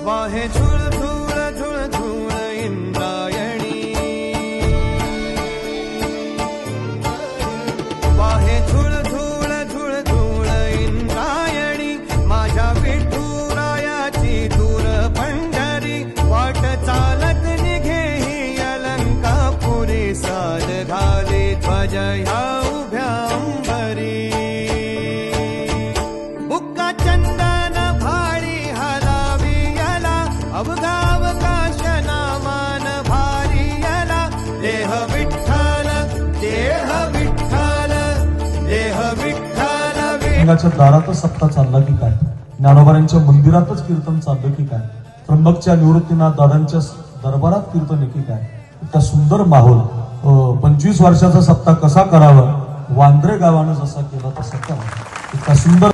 वाहे झुळ झुळ झुळ झुळ इंद्रायणी, वाहे झुळ झुळ झुळ झुळ इंद्रायणी, माझ्या विठुरायाची दूर पंढरी, वाट चालत निघे ही अलंकापुरी, साद घाले ध्वज ह्या उभ्या अंबरी, बुक्का चंदन भाळी हलावी याला, अवघाव काशनामान भारी याला, देह विठ्ठल देह विठ्ठल देह विठ्ठल लिंगाच्या दारातच सप्ताह चालला की काय, ज्ञानोबांच्या मंदिरातच कीर्तन चाललं की काय, त्र्यंबकच्या निवृत्तीनाथ दादांच्या दरबारात कीर्तन की काय, इतका सुंदर माहोल. 25 वर्षाचा सप्ताह कसा करावा, वांद्रे गावानं जसा केला तसा करा, इतका सुंदर